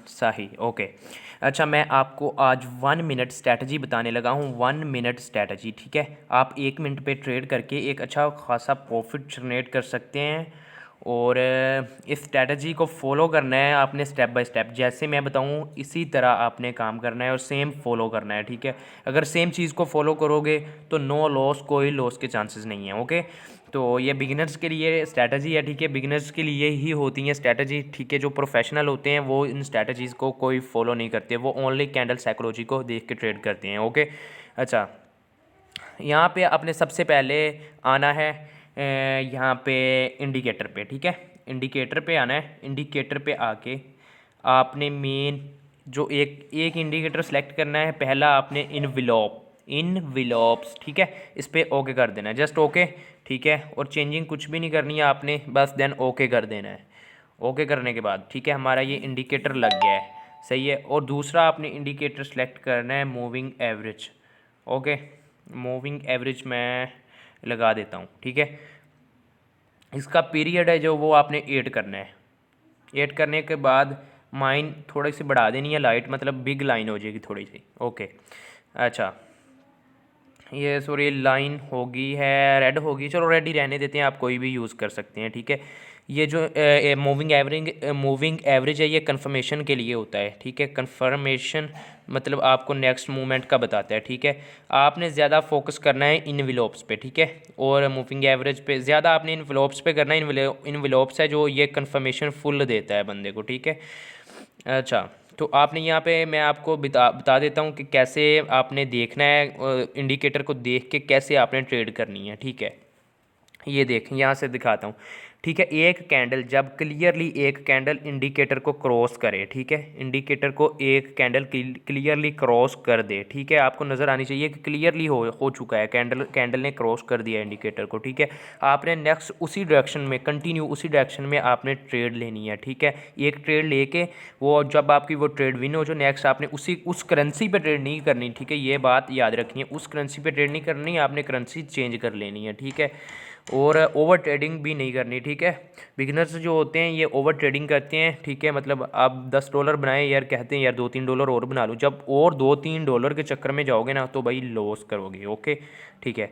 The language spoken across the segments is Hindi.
सही, ओके। अच्छा, मैं आपको आज 1 मिनट स्ट्रैटेजी बताने लगा हूँ। 1 मिनट स्ट्रैटेजी, ठीक है। आप 1 मिनट पे ट्रेड करके एक अच्छा खासा प्रॉफिट जनरेट कर सकते हैं। और इस स्ट्रैटेजी को फॉलो करना है आपने स्टेप बाय स्टेप। जैसे मैं बताऊँ इसी तरह आपने काम करना है और सेम फॉलो करना है, ठीक है। अगर सेम चीज़ को फॉलो करोगे तो नो लॉस, कोई लॉस के चांसेस नहीं है, ओके। तो ये बिगिनर्स के लिए स्ट्रैटेजी है, ठीक है। बिगिनर्स के लिए ही होती हैं स्ट्रैटेजी, ठीक है। जो प्रोफेशनल होते हैं वो इन स्ट्रैटेजीज़ को कोई फॉलो नहीं करते, वो ओनली कैंडल साइकोलॉजी को देख के ट्रेड करते हैं, ओके। अच्छा, यहाँ पे आपने सबसे पहले आना है यहाँ पे इंडिकेटर पे, ठीक है। इंडिकेटर पे आना है। इंडिकेटर पे आके आपने मेन जो एक एक इंडिकेटर सेलेक्ट करना है। पहला आपने इनविलोप्स, ठीक है, इस पर ओके कर देना है, जस्ट ओके, ठीक है। और चेंजिंग कुछ भी नहीं करनी है आपने, बस देन ओके कर देना है। ओके करने के बाद, ठीक है, हमारा ये इंडिकेटर लग गया है, सही है। और दूसरा आपने इंडिकेटर सेलेक्ट करना है moving average, okay. Moving average मैं लगा देता हूँ, ठीक है। इसका पीरियड है जो वो आपने 8 करना है। 8 करने के बाद माइन थोड़ी सी बढ़ा देनी है, लाइट मतलब बिग लाइन हो जाएगी थोड़ी सी, ओके। अच्छा, ये सॉरी लाइन होगी है रेड होगी, चलो रेड ही रहने देते हैं, आप कोई भी यूज़ कर सकते हैं, ठीक है। ये जो मूविंग एवरेज है ये कंफर्मेशन के लिए होता है, ठीक है। कंफर्मेशन मतलब आपको नेक्स्ट मूवमेंट का बताता है, ठीक है। आपने ज़्यादा फोकस करना है इनविलोप्स पे, ठीक है। और मूविंग एवरेज पे ज़्यादा आपने इनविलोप्स पे करना है। इनविलोप्स है जो ये कंफर्मेशन फुल देता है बंदे को, ठीक है। अच्छा, तो आपने यहाँ पे मैं आपको बता बता देता हूँ कि कैसे आपने देखना है, इंडिकेटर को देख के कैसे आपने ट्रेड करनी है, ठीक है। ये देख यहाँ से दिखाता हूँ, ठीक है। एक कैंडल जब क्लियरली एक कैंडल इंडिकेटर को क्रॉस करे, ठीक है, इंडिकेटर को एक कैंडल क्लियरली क्रॉस कर दे, ठीक है। आपको नज़र आनी चाहिए कि क्लियरली हो चुका है, कैंडल ने क्रॉस कर दिया इंडिकेटर को, ठीक है। आपने नेक्स्ट उसी डायरेक्शन में कंटिन्यू उसी डायरेक्शन में आपने ट्रेड लेनी है, ठीक है। एक ट्रेड लेके वो जब आपकी वो ट्रेड विन हो जो नेक्स्ट आपने उस करेंसी पे ट्रेड नहीं करनी, ठीक है। ये बात याद रखनी है, उस करेंसी पे ट्रेड नहीं करनी, आपने करेंसी चेंज कर लेनी है, ठीक है। और ओवर ट्रेडिंग भी नहीं करनी, ठीक है। बिगिनर्स जो होते हैं ये ओवर ट्रेडिंग करते हैं, ठीक है। मतलब आप $10 बनाए यार, कहते हैं यार $2-3 और बना लूँ, जब और $2-3 के चक्कर में जाओगे ना तो भाई लॉस करोगे, ओके, ठीक है।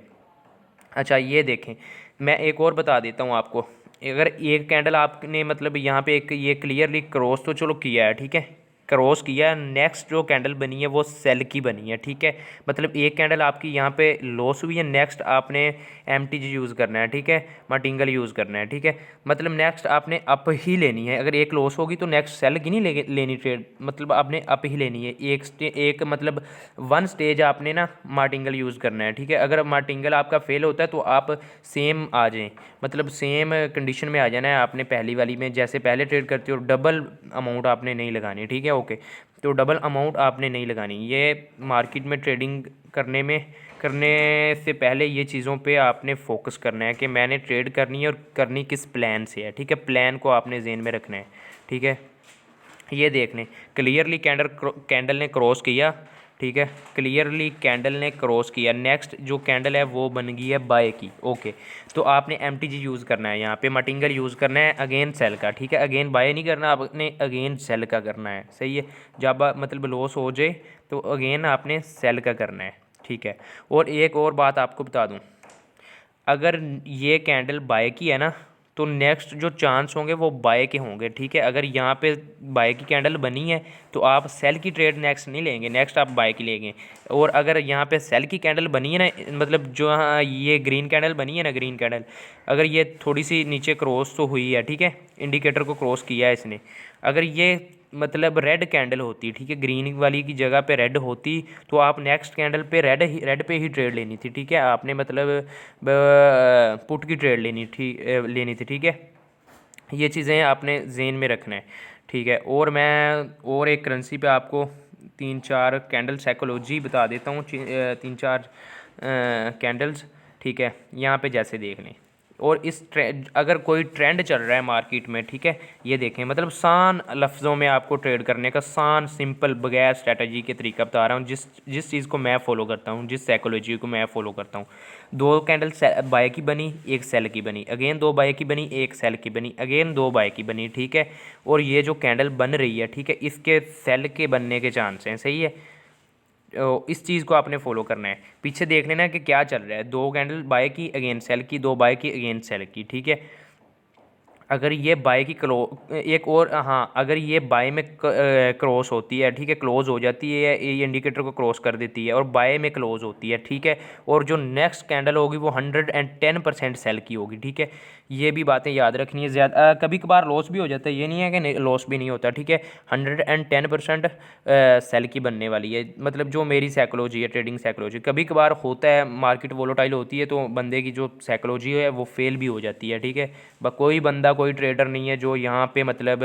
अच्छा, ये देखें, मैं एक और बता देता हूँ आपको। अगर एक कैंडल आपने मतलब यहाँ पे एक ये क्लियरली क्रॉस तो चलो किया है, ठीक है, क्रॉस किया है, नेक्स्ट जो कैंडल बनी है वो सेल की बनी है, ठीक है। मतलब एक कैंडल आपकी यहाँ पे लॉस हुई है, नेक्स्ट आपने एमटीजी यूज़ करना है, ठीक है, मार्टिंगल यूज़ करना है, ठीक है। मतलब नेक्स्ट आपने अप ही लेनी है। अगर एक लॉस होगी तो नेक्स्ट सेल की नहीं लेनी ट्रेड, मतलब आपने अप ही लेनी है। एक मतलब वन स्टेज आपने ना मार्टिंगल यूज़ करना है, ठीक है। अगर मार्टिंगल आपका फेल होता है तो आप सेम आ जाएं, मतलब सेम कंडीशन में आ जाना है आपने पहली वाली में, जैसे पहले ट्रेड करते हो डबल अमाउंट आपने नहीं लगानी, ठीक है, ओके। तो डबल अमाउंट आपने नहीं लगानी। ये मार्केट में ट्रेडिंग करने से पहले ये चीज़ों पे आपने फोकस करना है कि मैंने ट्रेड करनी है और करनी किस प्लान से है, ठीक है। प्लान को आपने जेन में रखना है, ठीक है। ये देख लें, क्लियरली कैंडल ने क्रॉस किया, ठीक है, क्लियरली कैंडल ने क्रॉस किया। नेक्स्ट जो कैंडल है वो बन गई है बाय की, ओके। तो आपने एमटीजी यूज़ करना है, यहाँ पे मार्टिंगल यूज़ करना है अगेन सेल का, ठीक है। अगेन बाय नहीं करना, आपने अगेन सेल का करना है, सही है। जब मतलब लॉस हो जाए तो अगेन आपने सेल का करना है, ठीक है। और एक और बात आपको बता दूँ, अगर ये कैंडल बाय की है ना तो नेक्स्ट जो चांस होंगे वो बाय के होंगे, ठीक है। अगर यहाँ पे बाय की कैंडल बनी है तो आप सेल की ट्रेड नेक्स्ट नहीं लेंगे, नेक्स्ट आप बाय की लेंगे। और अगर यहाँ पे सेल की कैंडल बनी है ना, मतलब जो हाँ ये ग्रीन कैंडल बनी है ना, ग्रीन कैंडल अगर ये थोड़ी सी नीचे क्रॉस तो हुई है, ठीक है, इंडिकेटर को क्रॉस किया है इसने, अगर ये मतलब रेड कैंडल होती, ठीक है, ग्रीन वाली की जगह पे रेड होती तो आप नेक्स्ट कैंडल पे रेड पे ही ट्रेड लेनी थी, ठीक है। आपने मतलब पुट की ट्रेड लेनी थी, ठीक है। ये चीज़ें आपने जेन में रखना है, ठीक है। और मैं और एक करेंसी पे आपको 3-4 कैंडल साइकोलॉजी बता देता हूँ, 3-4 कैंडल्स, ठीक है। यहाँ पे जैसे देख लें, और अगर कोई ट्रेंड चल रहा है मार्केट में, ठीक है, ये देखें, मतलब सान लफ्ज़ों में आपको ट्रेड करने का, सान सिंपल बगैर स्ट्रेटजी के तरीका बता रहा हूँ, जिस जिस चीज़ को मैं फॉलो करता हूँ, जिस साइकोलॉजी को मैं फॉलो करता हूँ। दो कैंडल बाय की बनी, एक सेल की बनी, अगेन दो बाय की बनी, एक सेल की बनी, अगेन दो बाय की बनी, ठीक है। और ये जो कैंडल बन रही है, ठीक है, इसके सेल के बनने के चांस हैं, सही है। इस चीज़ को आपने फॉलो करना है। पीछे देख लेना कि क्या चल रहा है, दो कैंडल बाय की अगेन सेल की, दो बाय की अगेन सेल की, ठीक है। अगर ये बाय की एक और, हाँ, अगर ये बाय में क्रॉस होती है, ठीक है, क्लोज हो जाती है, ये इंडिकेटर को क्रॉस कर देती है और बाय में क्लोज होती है, ठीक है, और जो नेक्स्ट कैंडल होगी वो 110% सेल की होगी, ठीक है। ये भी बातें याद रखनी है। ज़्यादा कभी कभार लॉस भी हो जाता है, ये नहीं है कि लॉस भी नहीं होता, ठीक है। 110% सेल की बनने वाली है, मतलब जो मेरी साइकोलॉजी है, ट्रेडिंग साइकोलॉजी। कभी कभार होता है, मार्केट वोलेटाइल होती है तो बंदे की जो साइकोलॉजी है वो फेल भी हो जाती है, ठीक है। कोई बंदा, कोई ट्रेडर नहीं है जो यहाँ पे मतलब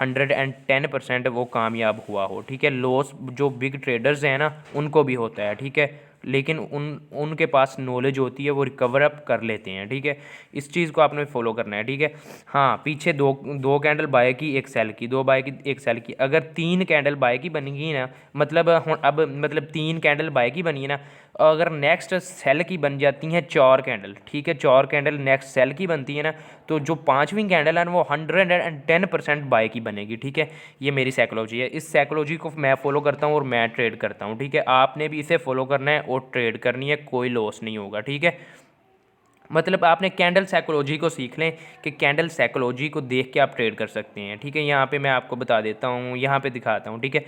110% वो कामयाब हुआ हो, ठीक है। लॉस जो बिग ट्रेडर्स हैं ना उनको भी होता है, ठीक है, लेकिन उनके पास नॉलेज होती है, वो रिकवर अप कर लेते हैं, ठीक है। इस चीज़ को आपने फॉलो करना है, ठीक है। हाँ, पीछे दो दो कैंडल बाय की, एक सेल की, दो बाय की, एक सेल की, अगर तीन कैंडल बाय की बनेगी ना, मतलब अब मतलब तीन कैंडल बाय की बनी है ना, अगर नेक्स्ट सेल की बन जाती हैं चार कैंडल, ठीक है, चार कैंडल नेक्स्ट सेल की बनती है ना, तो जो पांचवी कैंडल है ना वो 110% बाय की बनेगी, ठीक है। ये मेरी साइकोलॉजी है, इस साइकोलॉजी को मैं फॉलो करता हूँ और मैं ट्रेड करता हूँ, ठीक है। आपने भी इसे फॉलो करना है और ट्रेड करनी है, कोई लॉस नहीं होगा, ठीक है। मतलब आपने कैंडल साइकोलॉजी को सीख लें कि कैंडल साइकोलॉजी को देख के आप ट्रेड कर सकते हैं, ठीक है। यहाँ पे मैं आपको बता देता हूँ, यहाँ पे दिखाता हूँ, ठीक है।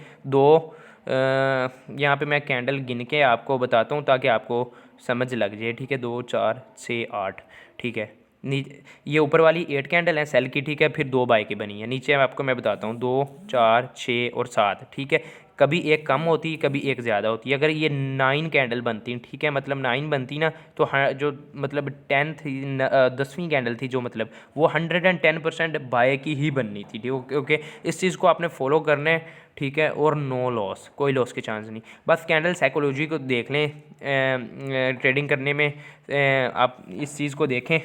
यहाँ पे मैं कैंडल गिन के आपको बताता हूँ ताकि आपको समझ लग जाए, ठीक है। 2 4 6 8, ठीक है। ये ऊपर वाली 8 कैंडल है सेल की, ठीक है, फिर दो बाय की बनी है। नीचे आपको मैं बताता हूँ 2 4 6 और 7, ठीक है। कभी एक कम होती है, कभी एक ज़्यादा होती है। अगर ये 9 कैंडल बनती, ठीक है, मतलब 9 बनती ना, तो जो मतलब 10 थी, 10वीं कैंडल थी जो, मतलब वो 110% बाय की ही बननी थी, ठीक है। ओके, इस चीज़ को आपने फॉलो करना है, ठीक है, और नो लॉस, कोई लॉस के चांस नहीं। बस कैंडल साइकोलॉजी को देख लें, ट्रेडिंग करने में आप इस चीज़ को देखें।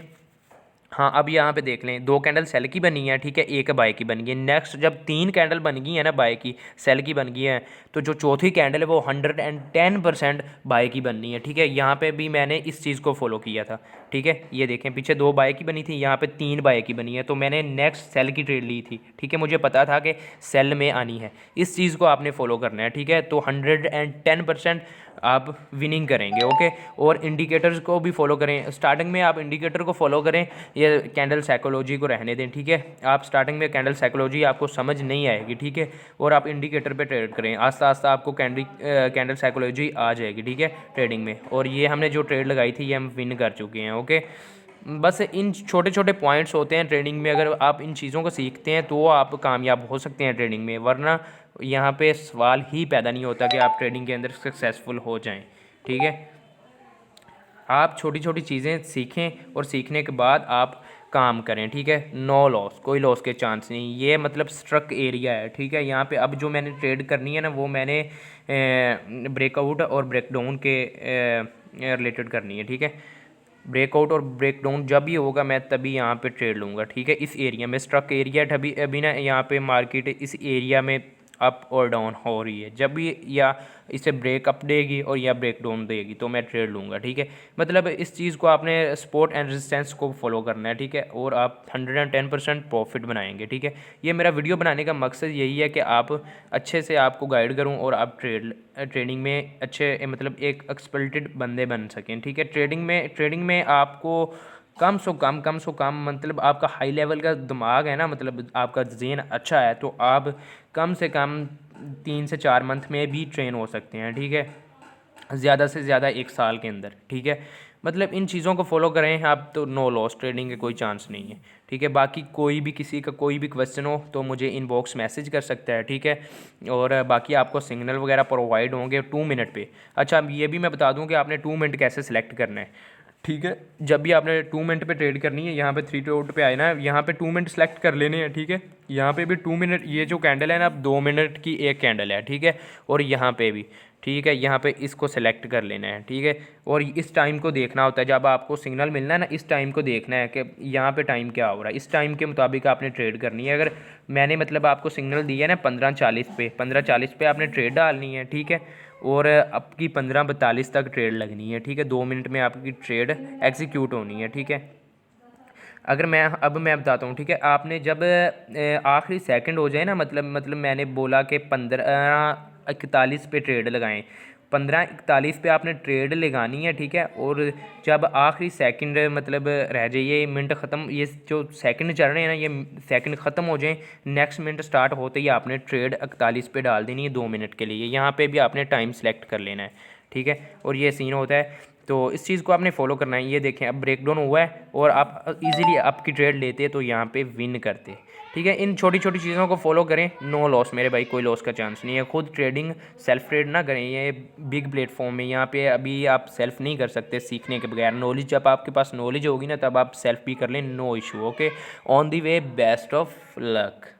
हाँ, अब यहाँ पे देख लें, दो कैंडल सेल की बनी है, ठीक है, एक बाय की बन गई। नेक्स्ट जब तीन कैंडल बन गई है ना, बाय की, सेल की बन गई है, तो जो चौथी कैंडल है वो 110% बाय की बननी है, ठीक है। यहाँ पे भी मैंने इस चीज़ को फॉलो किया था, ठीक है। ये देखें, पीछे दो बाय की बनी थी, यहाँ पे तीन बाय की बनी है, तो मैंने नेक्स्ट सेल की ट्रेड ली थी, ठीक है। मुझे पता था कि सेल में आनी है, इस चीज़ को आपने फॉलो करना है, ठीक है। तो 110% आप विनिंग करेंगे, ओके। और इंडिकेटर्स को भी फॉलो करें, स्टार्टिंग में आप इंडिकेटर को फॉलो करें, ये कैंडल साइकोलॉजी को रहने दें, ठीक है। आप स्टार्टिंग में कैंडल साइकोलॉजी आपको समझ नहीं आएगी, ठीक है, और आप इंडिकेटर पे ट्रेड करें, आस्ता आस्ता आपको कैंडल साइकोलॉजी आ जाएगी, ठीक है, ट्रेडिंग में। और ये हमने जो ट्रेड लगाई थी ये हम विन कर चुके हैं, ओके। बस इन छोटे छोटे पॉइंट्स होते हैं ट्रेडिंग में, अगर आप इन चीज़ों को सीखते हैं तो आप कामयाब हो सकते हैं ट्रेडिंग में, वरना यहाँ पे सवाल ही पैदा नहीं होता कि आप ट्रेडिंग के अंदर सक्सेसफुल हो जाएं, ठीक है। आप छोटी छोटी चीज़ें सीखें और सीखने के बाद आप काम करें, ठीक है। नो लॉस, कोई लॉस के चांस नहीं, ये मतलब स्ट्रक एरिया है, ठीक है। यहाँ पे अब जो मैंने ट्रेड करनी है ना वो मैंने ब्रेकआउट और ब्रेकडाउन के रिलेटेड करनी है, ठीक है। ब्रेकआउट और ब्रेकडाउन जब भी होगा मैं तभी यहाँ पे ट्रेड लूँगा, ठीक है। इस एरिया में स्ट्रक एरिया अभी अभी ना यहाँ पे मार्केट इस एरिया में अप और डाउन हो रही है, जब भी या इसे ब्रेक अप देगी और या ब्रेक डाउन देगी तो मैं ट्रेड लूँगा, ठीक है। मतलब इस चीज़ को आपने सपोर्ट एंड रेजिस्टेंस को फॉलो करना है, ठीक है, और आप 110% प्रॉफिट बनाएंगे, ठीक है। ये मेरा वीडियो बनाने का मकसद यही है कि आप अच्छे से आपको गाइड करूँ और आप ट्रेडिंग में अच्छे मतलब एक एक्सपर्टेड बंदे बन सकें, ठीक है। ट्रेडिंग में आपको कम से कम मतलब आपका हाई लेवल का दिमाग है ना, मतलब आपका ज़हन अच्छा है तो आप कम से कम 3 से 4 मंथ में भी ट्रेन हो सकते हैं, ठीक है, ज़्यादा से ज़्यादा 1 साल के अंदर, ठीक है। मतलब इन चीज़ों को फॉलो करें आप तो नो लॉस, ट्रेडिंग के कोई चांस नहीं है, ठीक है। बाकी कोई भी किसी का कोई भी क्वेश्चन हो तो मुझे इनबॉक्स मैसेज कर सकता है, ठीक है। और बाकी आपको सिग्नल वगैरह प्रोवाइड होंगे 2 मिनट पे। अच्छा, ये भी मैं बता दूं कि आपने 2 मिनट कैसे सिलेक्ट करना है, ठीक है। जब भी आपने 2 मिनट पे ट्रेड करनी है, यहाँ पे 3 डॉट पे आए ना, यहाँ पे 2 मिनट सेलेक्ट कर लेने हैं, ठीक है। यहाँ पे भी 2 मिनट, ये जो कैंडल है ना, अब 2 मिनट की एक कैंडल है, ठीक है, और यहाँ पे भी, ठीक है। यहाँ पे इसको सेलेक्ट कर लेना है, ठीक है। और इस टाइम को देखना होता है, जब आपको सिग्नल मिलना है ना, इस टाइम को देखना है कि यहाँ पे टाइम क्या हो रहा है, इस टाइम के मुताबिक आपने ट्रेड करनी है। अगर मैंने मतलब आपको सिग्नल दिया है ना 15:40 पे, 15:40 पे आपने ट्रेड डालनी है, ठीक है। और आपकी 15:42 तक ट्रेड लगनी है, ठीक है। 2 मिनट में आपकी ट्रेड एग्जीक्यूट होनी है, ठीक है। अगर मैं बताता हूँ, ठीक है। आपने जब आखिरी सेकंड हो जाए ना, मतलब मैंने बोला कि 15:41 पे ट्रेड लगाएं, 15:41 पे आपने ट्रेड लगानी है, ठीक है। और जब आखिरी सेकंड मतलब रह जाए, ये मिनट ख़त्म, ये जो सेकंड चल रहे हैं ना, ये सेकंड ख़त्म हो जाए, नेक्स्ट मिनट स्टार्ट होते ही आपने ट्रेड 41 पे डाल देनी है 2 मिनट के लिए। यहाँ पे भी आपने टाइम सेलेक्ट कर लेना है, ठीक है। और ये सीन होता है, तो इस चीज़ को आपने फॉलो करना है। ये देखें अब ब्रेक डाउन हुआ है और आप इजीली आपकी ट्रेड लेते तो यहाँ पे विन करते, ठीक है। इन छोटी छोटी चीज़ों को फॉलो करें, नो लॉस मेरे भाई, कोई लॉस का चांस नहीं है। खुद ट्रेडिंग सेल्फ ट्रेड ना करें, ये बिग प्लेटफॉर्म है, यहाँ पे अभी आप सेल्फ नहीं कर सकते सीखने के बगैर। नॉलेज, जब आपके पास नॉलेज होगी ना, तब आप सेल्फ भी कर लें, no issue. Okay, on the way, best of luck.